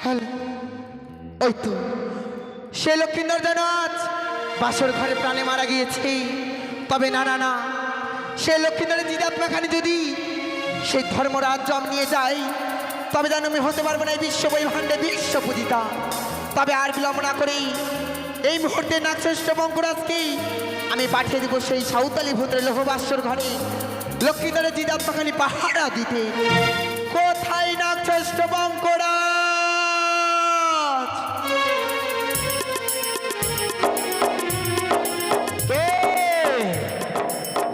Hello, ওই তো সে লক্ষ্মীন্দর যেন আজ বাসর ঘরে প্রাণে মারা গিয়েছে। তবে না না না, সে লক্ষ্মীন্দরের জিদাত্মাখানি যদি সেই ধর্মরাজ্য আমি নিয়ে যাই, তবে যেন আমি হতে পারবো না এই বিশ্ব বৈভাণ্ডে বিশ্ব পূজিতা। তবে আর বিলম্ব না করেই এই মুহূর্তে নাগশ্রেষ্ঠ বঙ্করাজকেই আমি পাঠিয়ে দেবো সেই সাঁওতালি ভূতের লোহবাসর ঘরে লক্ষ্মীন্দরের জিদাত্মাখানি পাহারা দিতে। কোথায় নাগশ্রেষ্ঠ বঙ্করাজ?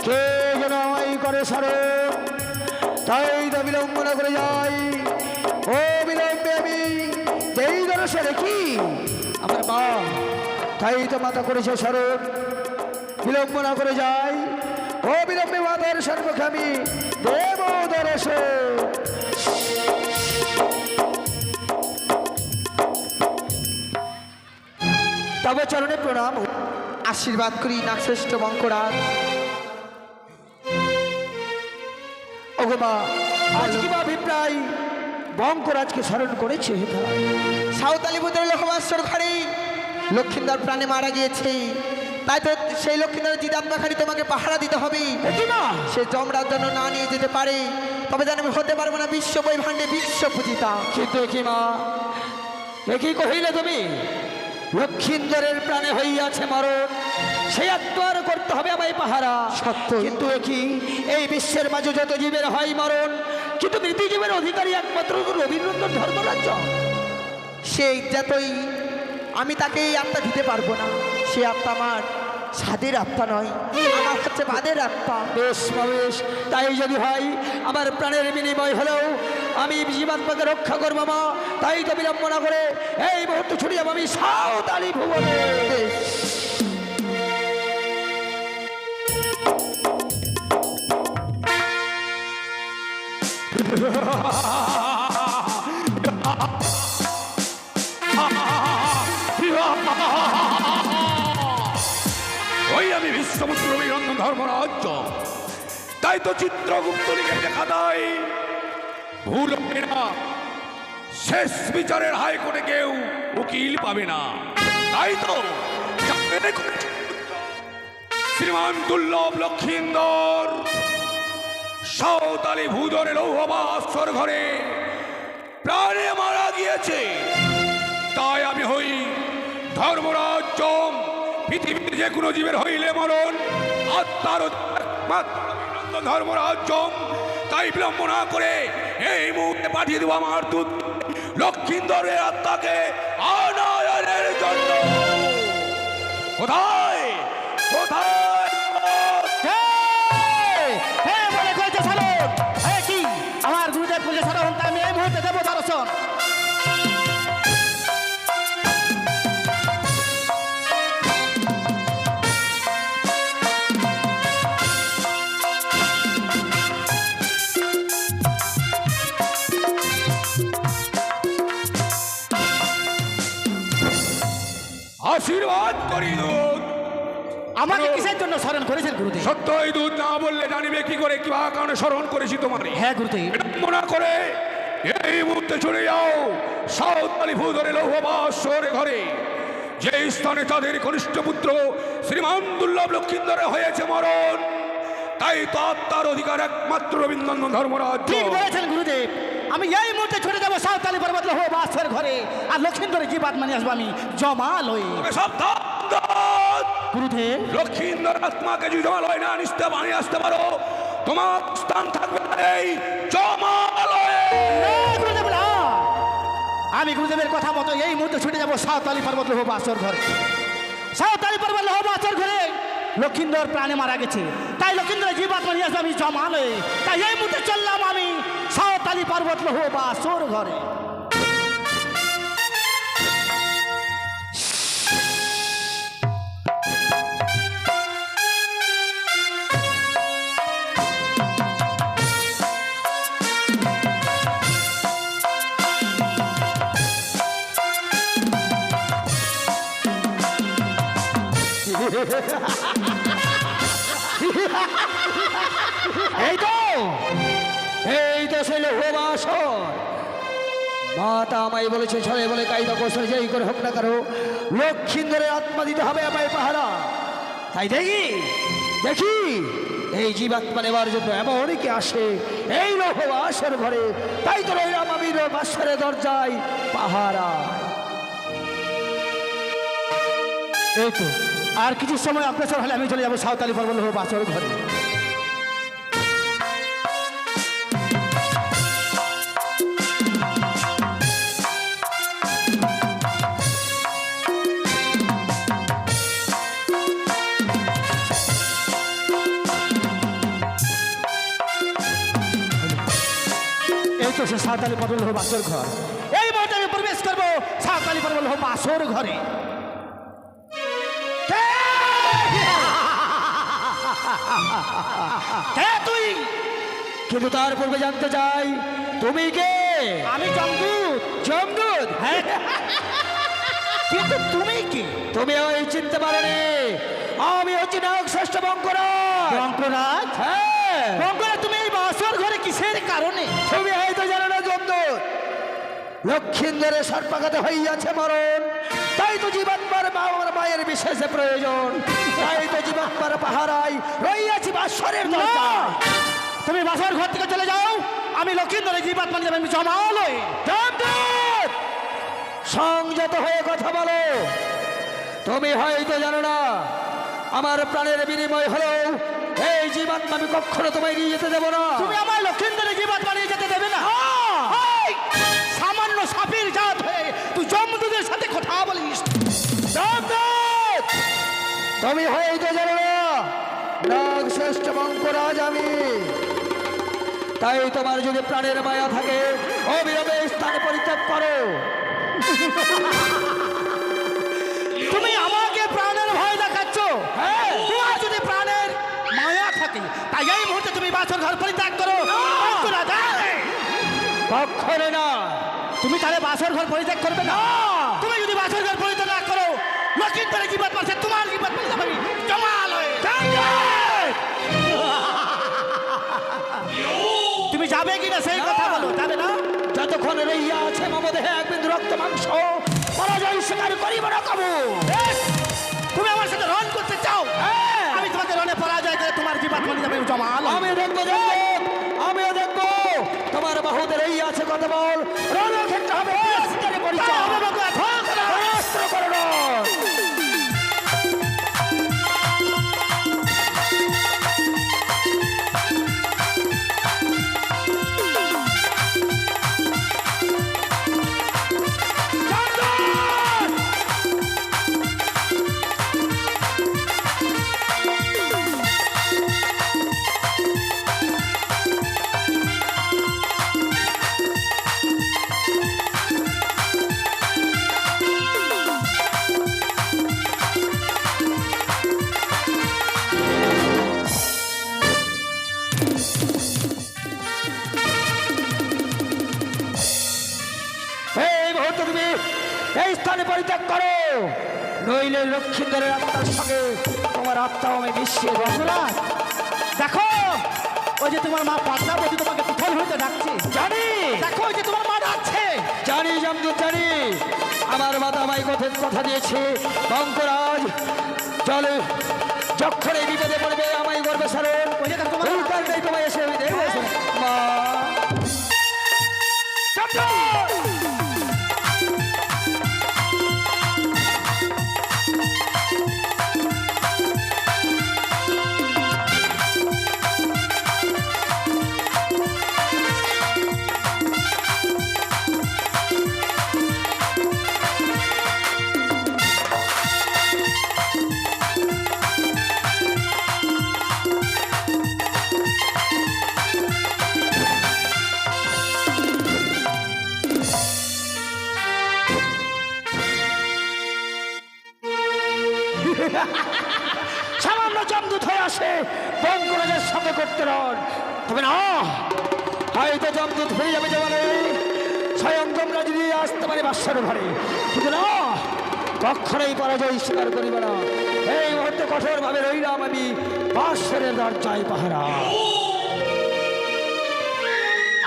কে যেন আমায় করে সারো, তাই তো বিলম্ব না করে যাই। ও বিলম্বে আমি যেই দরসে দেখি আমার মা, তাই তো মাথা করেছে স্মরণ। বিলম্ব না করে যাই, ও বিলম্বে মাতার সম্মুখে আমি দেব দরস। তবে চরণে প্রণাম, আশীর্বাদ করি নাগশ্রেষ্ঠ বঙ্করাজ। ওগো মা, আজ কি বা অভিপ্রায় বঙ্করাজকে স্মরণ করেছে? সাঁওতালি ভূতের লোহবাসর ঘরে লক্ষ্মীন্দর প্রাণে মারা গিয়েছে, তাই তো সেই লক্ষ্মীন্দরের জিদাত্মাখানি তোমাকে পাহারা দিতে হবে। সে যমরাজ যেন না নিয়ে যেতে পারে, তবে যেন আমি হতে পারবো না বিশ্ব বৈভাণ্ডে বিশ্ব পূজিতা। কিন্তু কি মা, কি কহিলে তুমি? লক্ষ্মীন্দরের প্রাণে হইয়াছে মরণ, সেই আত্মার করতে হবে আমায় পাহারা। সত্য। কিন্তু কি এই বিশ্বের মাঝে যত জীবের হয় মরণ, কিন্তু মৃত্যু জীবের অধিকারী একমাত্র রবীন্দ্রনাথ ধর্মরাজ্য। সে যতই আমি তাকে এই আত্মা দিতে পারবো না। সে আত্মা আমার স্বাদের আত্মা নয়, আমার হচ্ছে বাদের আত্মা। বেশ বেশ, তাই যদি হয় আমার প্রাণের বিনিময় হলেও আমি জীবাত্মাকে রক্ষা করবো মা। তাই তো বিলম্ব না করে এই মুহূর্তে ছুটে যাবো আমি সাঁওতালি ভুবনে। ওই আমি বিশ্বপুত্র অভিনন্দন ধর্মরাজ্য, তাই তো চিত্রগুপ্ত লিখে দেখা দেয় ভুল হবে না, শেষ বিচারের হাইকোর্টে কেউ উকিল পাবে না। তাই তো শ্রীমান দুর্লভ লক্ষ্মীন্দর সাঁওতালি ভূধরে লৌহবাসর ঘরে প্রাণে মারা গিয়েছে। তাই আমি হই ধর্মরাজ্য, পৃথিবীর যে কোনো জীবের হইলে মরণ, আত্মার ধর্মরাজ্য। তাই বিলম্ব না করে এই মুহূর্তে পাঠিয়ে দেবো আমার দূত লক্ষ্মীন্দরের আত্মাকে আনয়নের জন্য। কোথায় কোথায় আমার গুরুদেব পুজো সারণ, আমি এই মুহূর্তে দেবো দর্শন। আশীর্বাদ করি দূত। আমাকে কিসের জন্য স্মরণ করেছেন গুরুদেব? সত্যই দূত না বললে জানিবে কি করে কিবা কারণে স্মরণ করেছি তোমারে? হ্যাঁ গুরুদেব। মনে করে এই মুহূর্তে চলে যাও সাঁওতালি ভূধরে লৌহবাসর ঘরে, যে স্থানে তাদের কনিষ্ঠ পুত্র শ্রীমান দুর্লভ লক্ষ্মীন্দরে হয়েছে মরণ। তাই তো আত্মার অধিকার একমাত্র রবীন্দ্রনাথ ধর্মরাজ্য। ঠিক বলেছেন গুরুদেব, আমি এই মুহূর্তে ছুটে যাবো সাঁওতালি পর্বত লৌহবাসর ঘরে, আর লক্ষ্মীন্দরের জীবাত্মা নিয়ে আসবো আমি জমালয়ে। সাবধান গুরুদেব, লক্ষ্মীন্দর আত্মাকে যদি জমালয় না নিতে বানিয়ে আসতে পারো, তোমার স্থান থাকবে এই জমালয়ে। গুরুদেব না, আমি গুরুদেবের কথা মতো এই মুহূর্তে ছুটে যাবো সাঁওতালি পর্বত লৌহবাসর ঘরে। সাঁওতালি পর্বত লৌহবাসর ঘরে লক্ষ্মীন্দর প্রাণে মারা গেছে, তাই লক্ষ্মীন্দরের জীবাত্মা নিয়ে আসবো আমি জমালয়ে। তাই এই মুহূর্তে চললাম আমি সাঁওতালি পর্বত লৌহবাসর ঘরে। এই তো সেই লৌহবাসর, মাতা আমায় বলেছে ছলে বলে কায়দা কৌশল যেই করে হোক না কারো লক্ষ্মীন্দরের আত্মা দিতে হবে আমায় পাহারা। তাই দেখি দেখি এই জীবাত্মা নেবার জন্য এমন অনেকে আসে এই লোহ আসর ঘরে। তাই তো রইলাম আমি বাসরের দরজায় পাহারা। এই তো আর কিছু সময় অগ্রসর হলে আমি চলে যাবো সাঁওতালি পর্ব লোহ বাসর ঘরে। এই তো সে সাঁওতালি পর্ব লোহ বাসর ঘর। এই মুহূর্তে আমি প্রবেশ করবো সাঁওতালি পর্ব লোহ বাসর ঘরে। কে তুই? কিন্তু তার পূর্বে জানতে চাই তুমি কে? আমি জমদূত। জমদূত? হ্যাঁ। কিন্তু তুমি কি? তুমি ওই চিনতে পারোনি? আমি হচ্ছি নায়ক শ্রেষ্ঠ বঙ্করাজ। বঙ্করাজ? হ্যাঁ। বঙ্করাজ, তুমি এই বাসর ঘরে কিসের কারণে? তুমি হয়তো জানো না জমদূত, লক্ষ্মীন্দরের সর্পাঘাতে হইয়াছে মরণ। তাই তো জীবাত্মার বাবার মায়ের বিশেষ প্রয়োজন। তাই তো জীবাত্মার পাহারায় রইয়াছি বাসরের দরজা। তুমি বাসর ঘর থেকে চলে যাও, আমি লক্ষ্মীন্দরের জীবাত্মা নিয়ে আমি জমাল হয়ে। সংযত হয়ে কথা বলো। তুমি হয়তো জানো না আমার প্রাণের বিনিময় হলো এই জীবাত্মা আমি কখনো তোমায় নিয়ে যেতে দেবো না। তুমি আমার লক্ষ্মীন্দরের জীবাত্মা নিয়ে যেতে দেবে না? সামান্য সাপের জাত হয়ে তুই জমদূতের সাথে কথা বলিস? তুমি হয়তো জানো না নাগ শ্রেষ্ঠ বঙ্করাজ আমি। তাই তোমার যদি প্রাণের মায়া থাকে অবিলম্বে স্থানে পরিত্যাগ করো। তুমি আমাকে প্রাণের ভয় দেখাচ্ছ? হ্যাঁ। তোমার যদি প্রাণের মায়া থাকে তাই এই মুহূর্তে তুমি বাসর ঘর পরিত্যাগ করো। কখনো না। তুমি তাহলে বাসর ঘর পরিত্যাগ করবে না? তুমি যদি বাসর ঘর পরিত্যাগ না করো লক্ষ্মীন্দরের জীবাত্মা আছে তোমার জীবাত্মা যাবে জমাল হয়ে। তুমি যাবে কিনা সেই কথা বলো। যাবে না? যতক্ষণ রইয়া আছে মম দেহে এক বিন্দু রক্ত মাংস পরাজয় স্বীকার করিব না কবু। তুমি আমার সাথে রণ করতে চাও? আমি তোমাকে রণে পরাজয় করে তোমার জীবাত্মা যাবে জমাল। আমি দেখবো আমিও দেখবো তোমার বাহুতে রইয়া আছে কত বল। রণক্ষেত্র হবে পরিচয় অস্ত্র করো। এই স্থানে পরিত্যাগ করো, নইলে লক্ষ্মীন্দরের আত্মার সঙ্গে তোমার আত্মাও আমি মিশিয়ে দেবো না। দেখো ওই যে তোমার মা পদ্মাবতী তোমাকে পিছন হইতে ডাকছে। জানি। দেখো ওই যে তোমার মা ডাকছে। জানি জমদূত জানি। আমার মাতা মাই কথা দিয়েছে বঙ্করাজ চলে যখন এই বিপদে পড়বে আমায় গর্বে সারণ। ওই যে তোমার তোমায় এসে আমি দেখবো মা। সামান্য জমদূত হয়ে আসে বঙ্করাজের সঙ্গে করতে রন। তবে না, হয়তো জমদূত হয়ে যাবে জবানে স্বয়ং তোমরা যদি আসতে পারে বাদশার ঘরে, কিন্তু না কখনোই পরাজয় স্বীকার করিব না। এই মুহূর্তে কঠোরভাবে রইলাম আমি বাদশারের দরজায় পাহারা।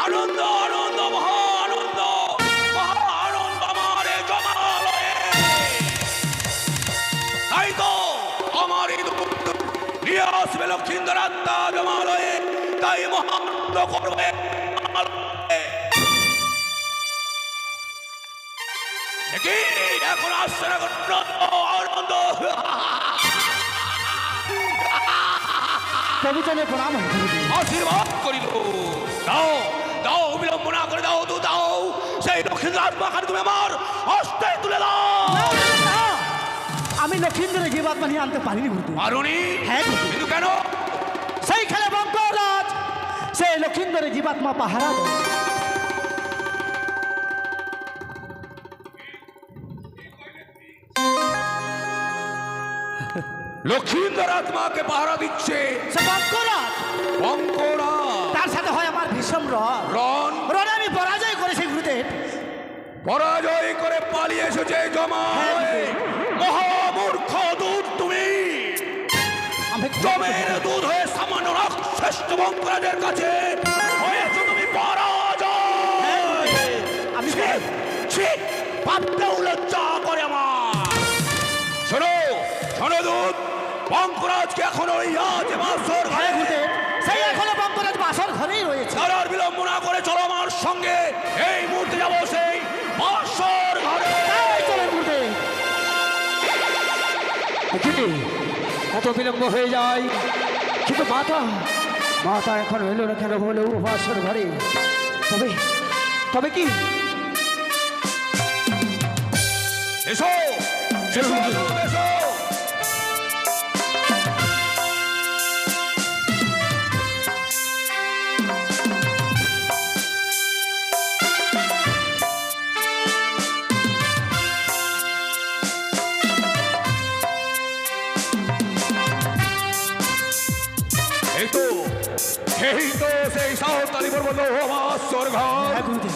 আনন্দ আনন্দ মহা আনন্দ লক্ষিন্দর আত্মা জমালয়ে তাই মহানন্দ করবে। কি এখন আসছে না আনন্দ? প্রভু চলে প্রণাম হয় গুরুদেব। আশীর্বাদ করিল। দাও দাও, বিলম্ব না করে দাও, তো দাও সেই লক্ষিন্দর আত্মাখানি তুমি আমার হস্তে তুলে দাও। না, আমি লক্ষিন্দরের জীবাত্মা নিয়ে আনতে পারিনি গুরুদেব। পারুনি? হ্যাঁ গুরুদেব। কিন্তু কেন? সেইখানে বঙ্করাজ সেই লক্ষিন্দরের জীবাত্মা পাহারা দেয়। লক্ষিন্দর আত্মাকে পাহারা দিচ্ছে সে বঙ্করাজ, বঙ্করা। তার সাথে হয় আমার ভীষণ রণ। রণ রণে আমি পরাজয় করেছি গুরুদেব। পরাজয় করে পালিয়ে এসেছে জমালয়। মহামূর্খ দুধ তুমি, আমি জমের দুধ হয়ে সামান্য শ্রেষ্ঠ বঙ্করাজের কাছে হয়েছে তুমি পরাজয়। আমি ভাবতেও লজ্জা করে আমার। শোনো শোনো দুধ, বঙ্করাজকে এখন ওই আজ বাসর ঘরে গুরুদেব, সেই এখনো বঙ্করাজ বাসর ঘরেই রয়েছে। আর বিলম্ব না করে চলো আমার সঙ্গে, এই মুহূর্তে যাবো সেই বাসর ঘরে। তাই চলেন গুরুদেব। কত বিলম্ব হয়ে যায়, কিন্তু মাতা মাতা এখন এলো না কেন বলে বাসর ঘরে? তবে তবে কি এসো এসো এসো। এই তো সেই সাঁওতালি পর্বত বাসর ঘর। হ্যাঁ গুরুদেব।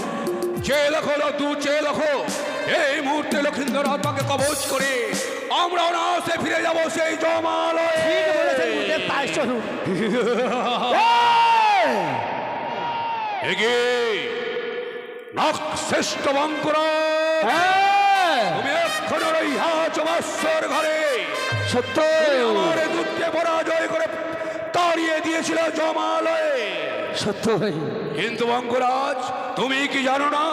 যে লক্ষ্য দু যে লক্ষ্য এই মুহূর্তে লক্ষিন্দর আত্মাকে কবচ করে আমরা অনায়াসে ফিরে যাব সেই জমালয়ে। ঠিক বলেছেন গুরুদেব, তাই চলুন। এগিয়ে শ্রেষ্ঠ বঙ্করা, তুমি এক্ষণ রইয়াছ বাসর ঘরে। সত্য আমার দুধকে পরাজয় করে তাড়িয়ে দিয়েছিল জমালয়ে। সত্য কিন্তু বঙ্করাজ, তুমি কি জানো না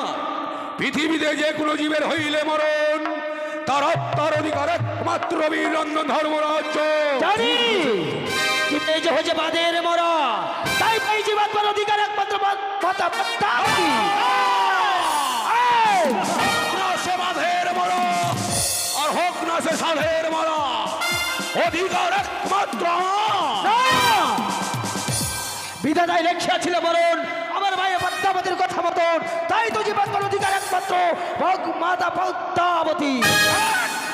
পৃথিবীতে যে কোনো জীবের হইলে মরণ, তার আত্মার অধিকার একমাত্র বীরনন্দন ধর্মরাজ্য। জানি কিন্তু এই যে হচ্ছে বাদের মরা, তাই পাই জীবাত্মার অধিকার একমাত্র হোক না সে বাঁধের মরা আর হোক না সে সাধের মরা, অধিকার একমাত্র বিধাতায় লেখা ছিল মরণ আমার ভাই পদ্মাবতীর কথা মতন, তাই তো জীবাত্মার অধিকার একমাত্র মাতা পদ্মাবতী।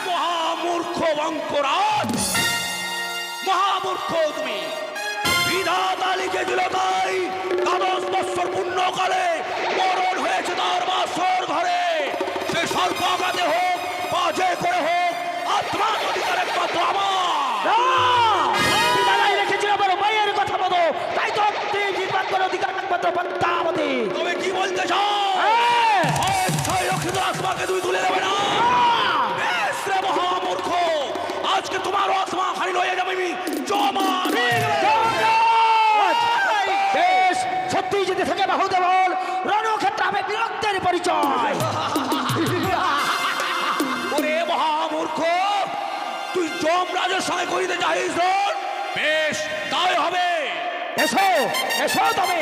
মহামূর্খ বঙ্করাজ, মহামূর্খ তুমি। বিধাতা লিখেছিল তাই 10 বৎসর পুণ্যকালে মরণ হয়েছে তার বাসর ঘরে। সে সর্বাঘাতে হোক বা যে করে হোক, আত্মার অধিকার একমাত্র আমার। বিধাতায় রেখেছিল আমার মায়ের কথা মতো, তাই তো জীবাত্মার অধিকার একমাত্র পদ্মাবতী। তবে কি বলতে চাও? লক্ষিত আত্মাকে তুমি তুলে দেবে না? বেশ রে মহামূর্খ, আজকে তোমার আত্মা খালি লয়ে যাবে আমি জমা। বেশ, সত্যি যদি থেকে বাহুদেবল রণক্ষেত্রে আমি বীরত্বের পরিচয়। ওরে মহামূর্খ, তুই যমরাজের সঙ্গে করিতে চাইছ? বেশ, তাই হবে। এসো এসো তবে।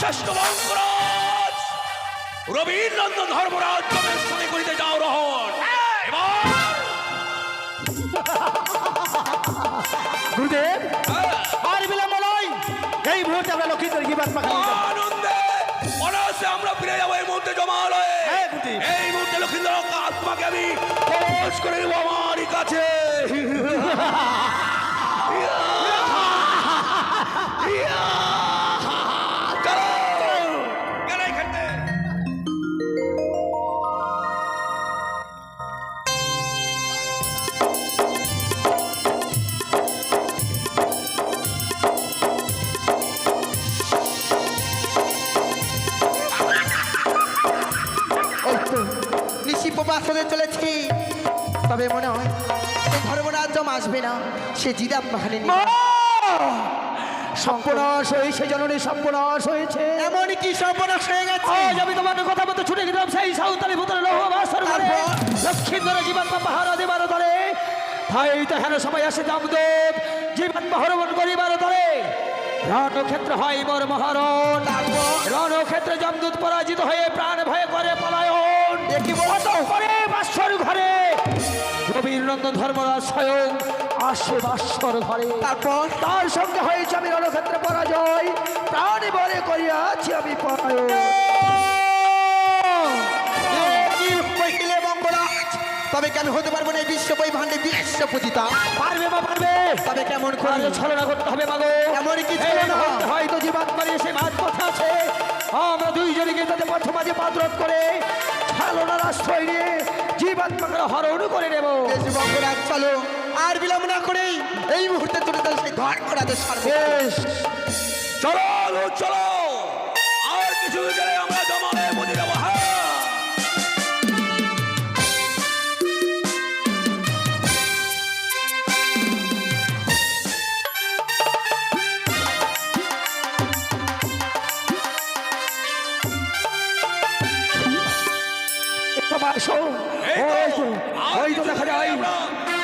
শ্রেষ্ঠ বঙ্করাজ, রবীন্দ্রনন্দন ধর্মরাজ জমের সঙ্গে করিতে যাও রহন। এবার গুরুদেব আর বিলম্ব নয়, এই মুহূর্তে আমরা লক্ষিতের জীবাত্মা আনন্দে অনায়াসে অবশ্যই আমরা ফিরে যাবো এই মুহূর্তে জমালয়ে। হ্যাঁ, গুটি। এই মুহূর্তে লক্ষিন্দর আত্মাকে আমি প্রবেশ করে দেবো আমারই কাছে। চলো গেলে খেলতে। ওই তো নিশি প্রবাস হতে চলেছি, তবে মনে হয় এই ধর্মরাজ্য আসবে না, সে জিদাত মাখানে মা! সর্বনাশ হয়েছে, জননী সর্বনাশ হয়েছে। এমনই কি সর্বনাশ হয়ে গেছে। আজ আমি তোমাকে কথা মতো ছুটে গেলাম সেই সাঁওতালি ভূতের লৌহ বাসর ঘরে। তারপর? লক্ষ্মীন্দরে জীবাত্মা পাহারা দেবার ধরে, তাই তো হেন সবাই আসে জামদেব জীবাত্মা হরণ করিবার ধরে। রণক্ষেত্র হয় মোর মহারণ, রণক্ষেত্রে যমদূত পরাজিত হয়ে প্রাণ ভয়ে করে পলায়ন। দেখি বলতো করে বাসর ঘরে রবির নন্দন ধর্মরাজ স্বয়ং আসে বাসর ঘরে। তারপর তার সঙ্গে হয়েছে আমি রণক্ষেত্রে পরাজয়, প্রাণে বলে করিয়াছি আমি পরায়ণ। কহিলে মঙ্গলাজ, তবে কেন হতে পারবো না এই বিশ্ব বৈভাণ্ডে বিশ্ব পূজিতা। পারবে মা পারবে, তবে কেমন করে আরে ছলনা করতে হবে মাগো। এমনই কি এই ছলনা? মুহূর্তে হয়তো জীবাত্মার এসে মাঝ পথে আছে, আমরা দুইজনকে তাদের পথ মাঝে পাত্রত করে ছলনার আশ্রয় নিয়ে জীবাত্মাকে হরণ করে নেব। বেশ মঙ্গলাজ, চলো আর বিলম্ব না করেই এই মুহূর্তে চলে যাও সেই ধর্মরাজের সর্বে। বেশ, চলো চলো, আর কিছু গেলে আমরা জমালয়ে পৌঁছে যাবো। হ্যাঁ একটু আসো। ওই তো দেখা যায়।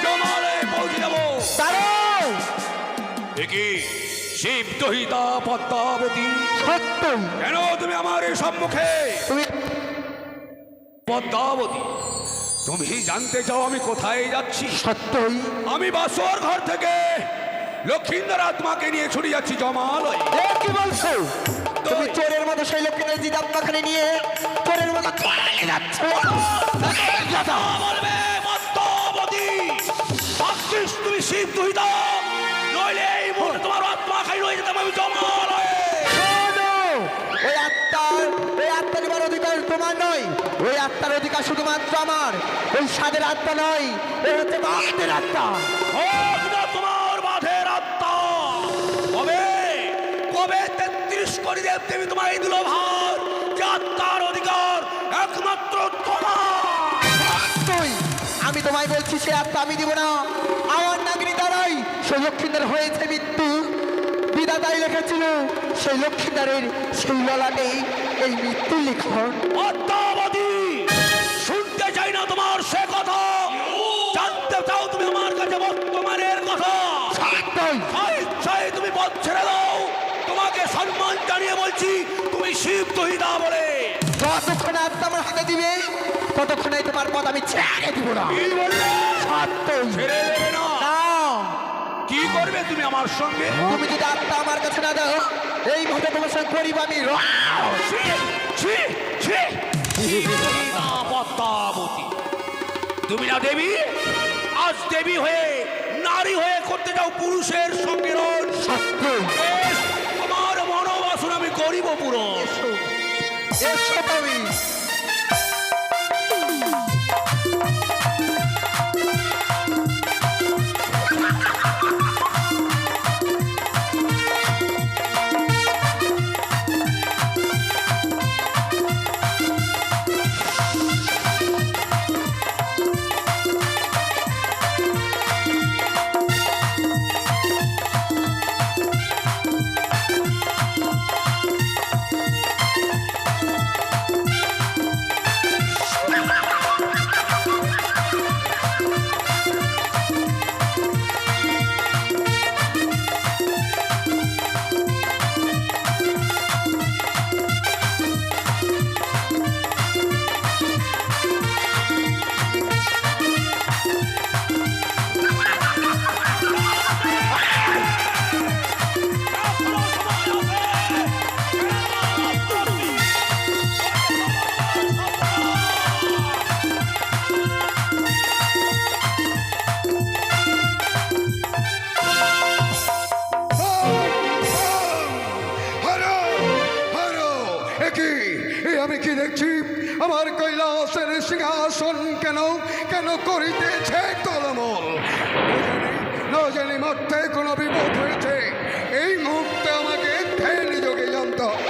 জমালয়ে পৌঁছে যাবো। দাঁড়াও, দেখি শিব দহিতা পদ্মাবতী, সত্যই কেন তুমি আমার এই সম্মুখে? তুমি পদ্মাবতী, তুমি জানতে চাও আমি কোথায় যাচ্ছি? সত্যই আমি বাসর ঘর থেকে লক্ষিন্দর আত্মাকে নিয়ে ছুটে যাচ্ছি জমালয়ে। এ কি বলছো? তুমি চোরের মতো সেই লক্ষ্মীদের জিদাত মাখানে নিয়ে চোরের মতো পালিয়ে যাচ্ছ। কথা বলবে পদ্মাবতী, ভাবছিস তুমি শিব দহিতা? নইলে এই মুহূর্তে তোমার আত্মা খাই রয়ে যেতাম আমি জমালয়ে। শোনো, ওই আত্মা নেবার অধিকার তোমার নয়, ওই আত্মার অধিকার শুধুমাত্র আমার। ওই স্বাদের আত্মা নয়, এই হচ্ছে বাদের আত্মা। হোক না তোমার বাঁধের আত্মা, কবে কবে 33 কোটি দেব দেবী তোমায় দিল ভার যে আত্মার অধিকার একমাত্র তোমার। তুই, আমি তোমায় বলছি সে আত্মা আমি দিব না। আমার নাগরিক দ্বারাই সেই লক্ষ্মীদের হয়েছে মৃত্যু। বিধাতাই লিখেছিল সেই লক্ষ্মীদারের সেই ললাটেই এই মৃত্যুর লিখন। পদ্মাবতী, শুনতে চাই না তোমার সে কথা, জানতে চাও তুমি আমার কাছে বর্তমানের কথা। সত্যই ইচ্ছায় তুমি পথ ছেড়ে দাও, তোমাকে সম্মান জানিয়ে বলছি তুমি শিব দহিতা বলে। যতক্ষণ আত্মা আমার হাতে দিবে ততক্ষণে তোমার পথ আমি ছেড়ে দিব না। কি বললে? সত্যই ছেড়ে দেবে না? না, কি করবে তুমি আমার সঙ্গে? তুমি যদি আত্মা আমার কাছে না দাও এই মুহূর্তে তোমার সঙ্গে করিব আমি ছি, ছি, ছি। সীতা পদ্মাবতী, তুমি না দেবী? আজ দেবী হয়ে নারী হয়ে করতে যাও পুরুষের সঙ্গে রণ। সত্যই। বেশ, তোমার মনোবাসনা আমি করিব পূরণ। এসো তুমি। আমার কৈলাসের সিংহাসন কেন কেন করিতেছে টলমল? না জানি মধ্যে কোনো বিপদ হয়েছে, এই মুহূর্তে আমাকে ধ্যানী যোগে জানতে হবে।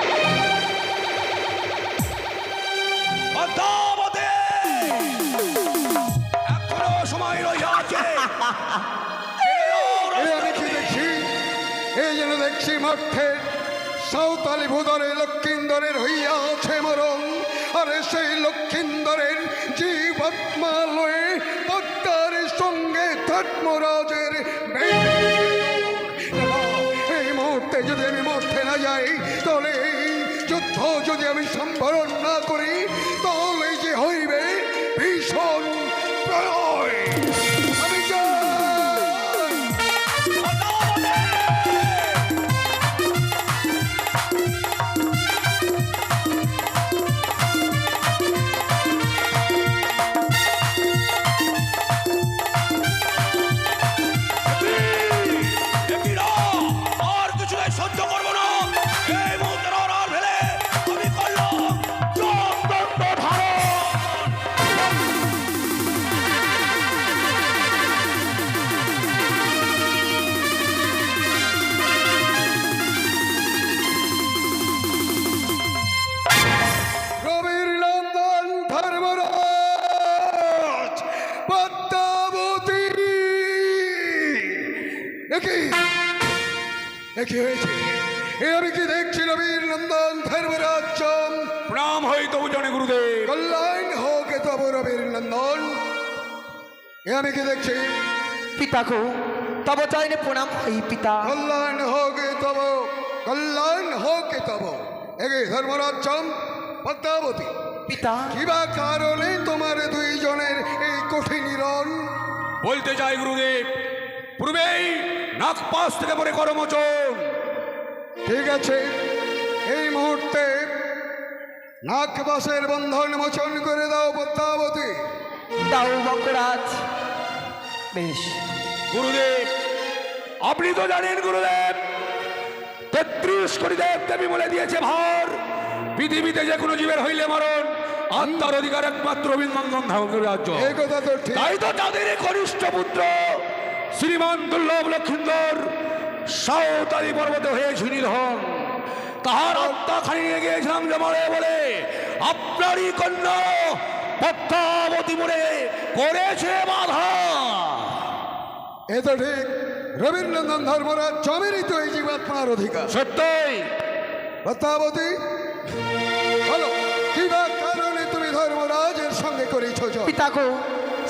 পদ্মাবতী! এখনো সময় রইয়াছে। এই আমি কি দেখছি? এই যেন দেখছি মধ্যে সাঁওতালি ভূধরে লক্ষিন্দরের হইয়া আছে মরণ, আর সেই লক্ষিন্দরের জীবাত্মালয়ে পদ্মার সঙ্গে ধর্মরাজের এই মুহূর্তে যদি আমি মরতে না যাই, তাহলে এই যুদ্ধ যদি আমি সম্বরণ না করি, তাহলে যে হইবে ভীষণ প্রলয়। আমি চাই আর কিছু সহ্য করবো না। এই মুহূর্তে আর ফেলে আমি করলাম চন্দ্রদণ্ড ধারণ। রবির নন্দন ধর্মরাজ পদ্মাবতী! একই হয়েছে, এ আমি কি দেখছি? রবির নন্দন ধর্মরাজ প্রণাম হই তবু জানে গুরুদেব। কল্যাণ হোক তব রবির নন্দন। এ আমি কি দেখছি? পিতা গো, তব চরণে প্রণাম হই পিতা। কল্যাণ হোক তব, কল্যাণ হোক তব। এগে ধর্মরাজ পদ্মাবতী, পিতা কিবা কারণে তোমার দুইজনের এই কঠিন বলতে চাই গুরুদেব, পূর্বেই নাগপাশ থেকে পরে করমোচন। ঠিক আছে, এই মুহূর্তে নাগপাশের বন্ধন মোচন করে দাও পদ্মাবতী। দাও বকরাজ। বেশ গুরুদেব, আপনি তো জানেন গুরুদেব, 33 কোটি দেব দেবী বলে দিয়েছে ভার, পৃথিবীতে যে কোনো জীবের হইলে মরণ, আত্মার অধিকার একমাত্র অভিনন্দন ধারণ রাজ্য। এই কথা তো ঠিক। তাই তো তাদের কনিষ্ঠ পুত্র শ্রীমান দুর্লভ লক্ষিন্দর সাঁওতালি পর্বতে হয়েছে নিধন। তাহার আত্মা খানি নিয়ে গিয়েছিলাম জমারে বলে আপনারই কন্যা পদ্মাবতী মরে করেছে বাধা। এ তো ঠিক, রবীন্দ্রনাথ ধর্মরাজ জমেরই তো এই জীবাত্মার অধিকার। সত্যই পদ্মাবতী, বলো কিবা কারণে তুমি ধর্মরাজের সঙ্গে করেছ জয়? পিতা গো,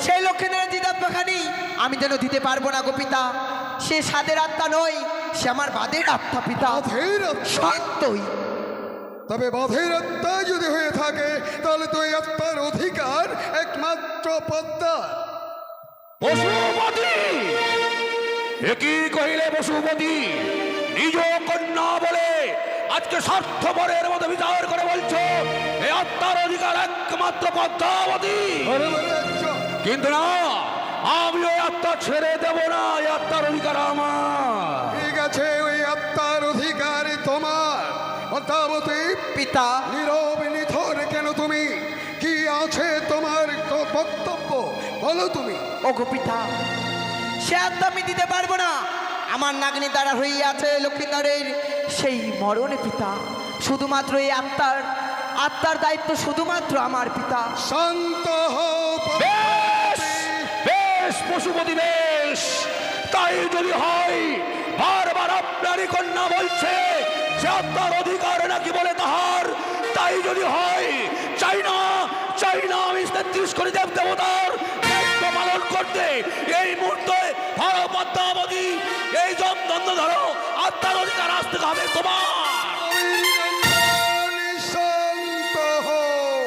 সেই লক্ষিণের জিদাত্মাখানি আমি যেন দিতে পারবো না গো পিতা। সে সাদের আত্মা নয়, সে আমার বাদের আত্মা পিতা। বাধের আত্মা? সত্যই। তবে বাধের আত্মা যদি হয়ে থাকে, তাহলে তো এই আত্মার অধিকার একমাত্র পদ্মা। পশুপতি একই কহিলে পশুপতি নিজ কন্যা বলে আজকে স্বার্থপরের মতো বিচার করে বলছো এই আত্মার অধিকার একমাত্র পদ্মাবতী। ধর্মরাজ, কিন্তু না, আমি ওই আত্মা ছেড়ে দেব না, এই আত্মার অধিকার আমার। ঠিক আছে, ওই আত্মার অধিকার তোমার। পদ্মাবতী, পিতা নীরব নিথর কেন তুমি? কি আছে তোমার বক্তব্য, বলো তুমি। ও গো পিতা, সে আত্মা আমি দিতে পারবো না। আমার নাগনি দ্বারা হয়ে আছে লক্ষ্মীনারের সেই মরণে পিতা। শুধুমাত্র এই আত্মার দায়িত্ব শুধুমাত্র আমার পিতা। শান্ত হও বেশ বেশ পশুপতি বেশ, তাই যদি হয়, বারবার আপনারই কন্যা বলছে সে আত্মার অধিকার নাকি বলে তাহার, তাই যদি হয়, চাই না আমি 33 কোটি দেব দেবতার দায়িত্ব পালন করতে এই মুহূর্তে ধরো পদ্মাবতী, এই জমদন্দ ধরো, আত্মার অধিকার আসতে হবে তোমার। শান্ত হও।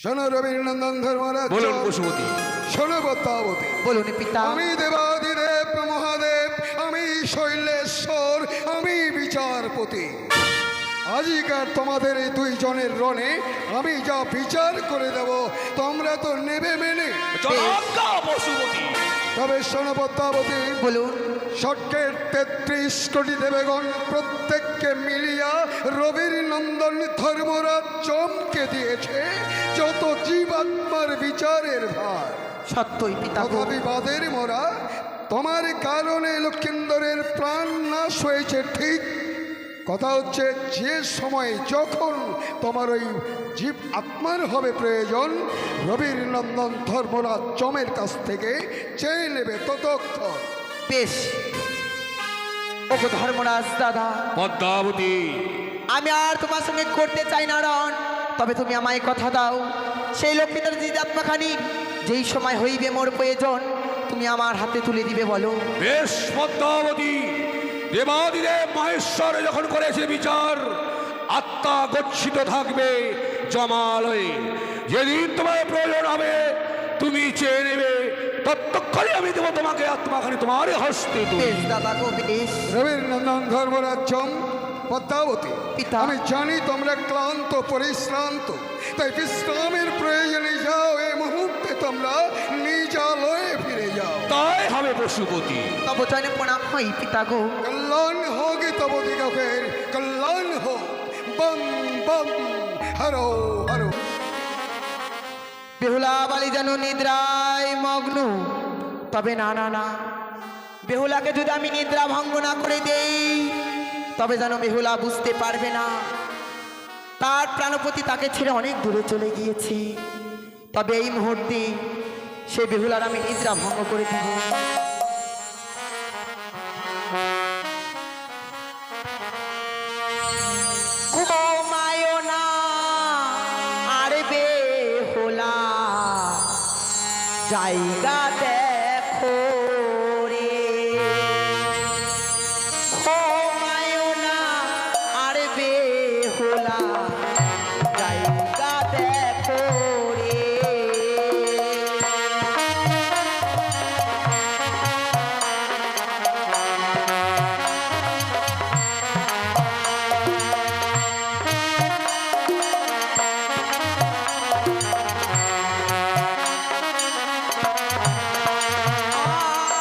শোনো রবীন্দ্রনন্দন ধর্মরাজ, বলুন পশুপতি। শোনো পদ্মাবতী, বলুন পিতা। আমি দেবাদিদেব মহাদেব, আমি শৈলেশ্বর, আমি বিচারপতি। আজিকার তোমাদের এই দুইজনের রণে আমি যা বিচার করে দেব, তোমরা তো নেবে মেনে। জনাজ্ঞা পশুপতি। তবে শোনো পদ্মাবতী, বলুন। স্বর্গের 33 কোটি দেবগণ প্রত্যেককে মিলিয়া রবির নন্দন ধর্মরাজ চমকে দিয়েছে যত জীবাত্মার বিচারের ভার। সত্যই পিতা গো। বিবাদের মোরা তোমার কারণে লক্ষিন্দরের প্রাণ নাশ হয়েছে ঠিক, কথা হচ্ছে যে সময় যখন তোমার ওই জীব আত্মার হবে প্রয়োজন রবির নন্দন ধর্মরাজ চমের কাছ থেকে চেয়ে নেবে ততক্ষণ। বেশ ওগো ধর্মরাজ দাদা, পদ্মাবতী, আমি আর তোমার সঙ্গে করতে চাই না রণ, তবে তুমি আমায় কথা দাও সেই লক্ষ্মীদের জিদাত্মাখানি যেই সময় হইবে মোর প্রয়োজন তুমি আমার হাতে তুলে দিবে বলো। বেশ পদ্মাবতী, দেবাদিদেব মহেশ্বরে যখন করেছে বিচার আত্মা গচ্ছিত থাকবে জমালয়ে, যেদিন তোমার প্রয়োজন হবে তুমি চেয়ে নেবে ততক্ষণে আমি দেবো তোমাকে আত্মাখানি তোমার হস্তে তুলে। বেশ দাদা গো বেশ। রবির নন্দন ধর্মরাজ চম, পদ্মাবতী, পিতা। আমি জানি তোমরা ক্লান্ত পরিশ্রান্ত, তাই বিশ্রামের প্রয়োজনে যাও। এই মুহূর্তে তোমরা নিজালয়ে ফিরে যাও। তাই হবে পশুপতি। তব জনে প্রণাম হই পিতা গো। কল্যাণ হোক তব দিগকের, কল্যাণ হোক। বম বম হরো হরো। বেহুলা বালি যেন নিদ্রায় মগ্ন, তবে না না না, বেহুলাকে যদি আমি নিদ্রা ভঙ্গ না করে দেই তবে যেন বেহুলা বুঝতে পারবে না তার প্রাণপতি তাকে ছেড়ে অনেক দূরে চলে গিয়েছে। তবে এই মুহূর্তে সে বেহুলার আমি নিদ্রা ভঙ্গ করে দিব। ঘুমায়ো না আর বেহুলা, জায়গা দেখো রে। ঘুমায়ো না আর বেহুলা, জায়গা দেখো রে।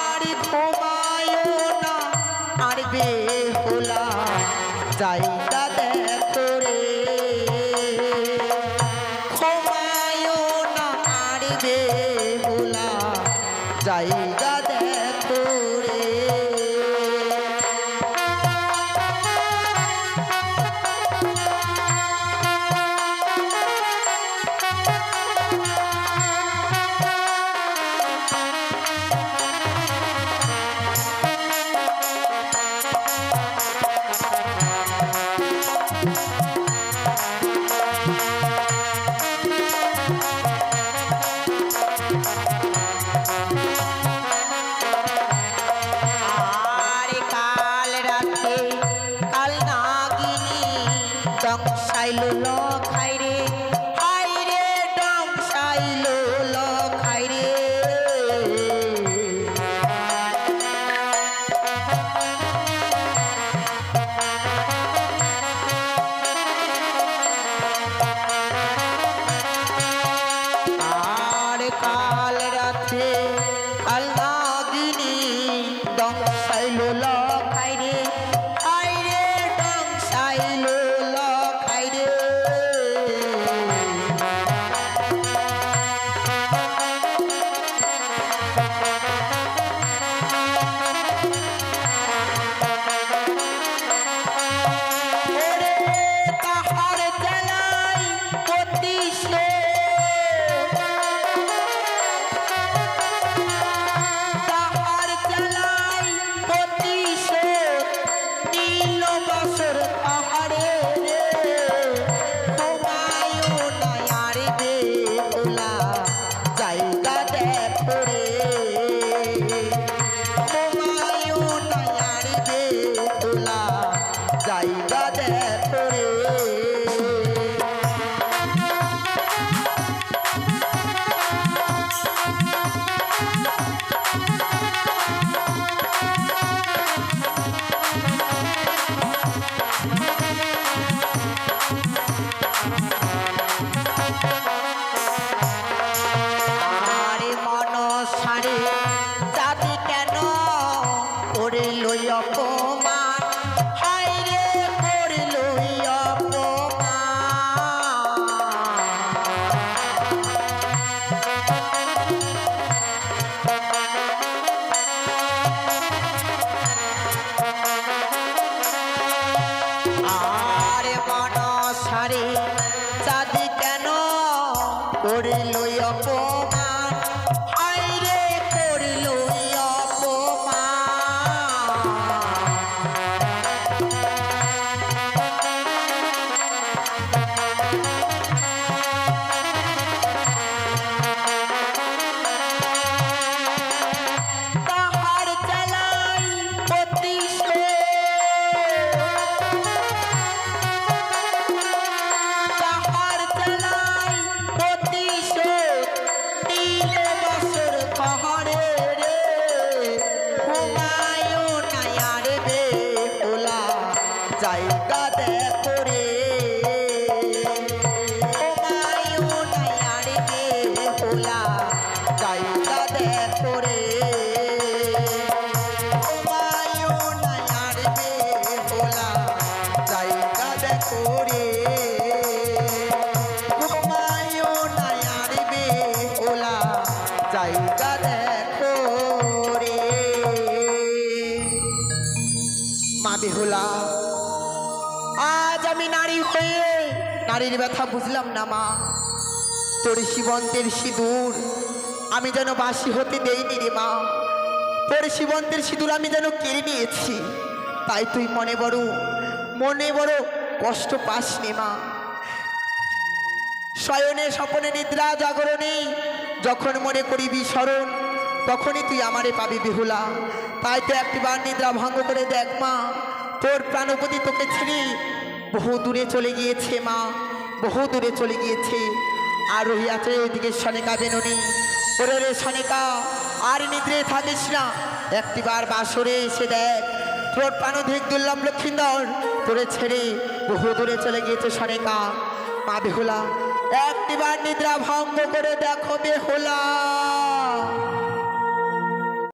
আর ঘুমায়ো না আর বেহুলা, জায়গা দেখো রে। ঘুমায়ো না আর বেহুলা, জায়গা দেখো রে। আর কাল রাতে কাল নাগিনী ডংসাইলো লখাই রে, হাই রে ডংসাইলো লখাই রে। আর কাল রাতে কাল নাগিনী ডংসাইলো লখাই রে, হাই রে ডংসাইলো লখাই রে। ওরে তাহার জ্বালাই পতিশে, তাহার জ্বালাই পতিশে, নীল বাসর পাহাড়ে রে। ঘুমায়ো না আর বেহুলা, জায়গা দেখো রে। ঘুমায়ো না আর বেহুলা, জায়গা দেখো রে। আরে মন সারে জাতি কেন ওরে করিল অপমান, হায় রে করিল অপমান। আর মনসারে চাঁদি কেন করিল অপমান, হায় রে করিল অপমান। তাহার জ্বালাই প্রতিশোধ, তাহার জ্বালাই প্রতিশোধ দিল বছর কহরে রে। হুমায়ুন আর বেহুলা জায়গা দেখো রে। হুমায়ুন আর বেহুলা জায়গা দেখো রে। হুমায়ুন আর বেহুলা জায়গা দেখো রে। হুমায়ুন আর বেহুলা জায়গা দেখো রে। মা বেহুলা, আজ আমি নারী হয়ে নারীর ব্যথা বুঝলাম না মা। তোর সীমন্তের সিঁদুর আমি যেন বাসি হতে দেইনি রে মা। তোর সীমন্তের সিঁদুর আমি যেন কেড়ে নিয়েছি, তাই তুই মনে বড় কষ্ট পাস নে মা। শয়নে স্বপনে নিদ্রা জাগরণে যখন মনে করিবি স্মরণ, তখনই তুই আমারে পাবি বেহুলা। তাই তো একটিবার নিদ্রা ভঙ্গ করে দেখ মা, তোর প্রাণপতি তোকে ছেড়ে বহু দূরে চলে গিয়েছে মা, বহু দূরে চলে গিয়েছে। আর রহিয়াছে এদিকে সনিকা বেননি। ওরে রে সনিকা, আর নিদ্রে থাকিস না, একটিবার বাসরে এসে দেখ, তোর প্রাণধিক দুর্লভ লক্ষিন্দর তোরে ছেড়ে বহু দূরে চলে গিয়েছে সনিকা। মা বেহুলা, একটিবার নিদ্রা ভঙ্গ করে দেখো বেহুলা।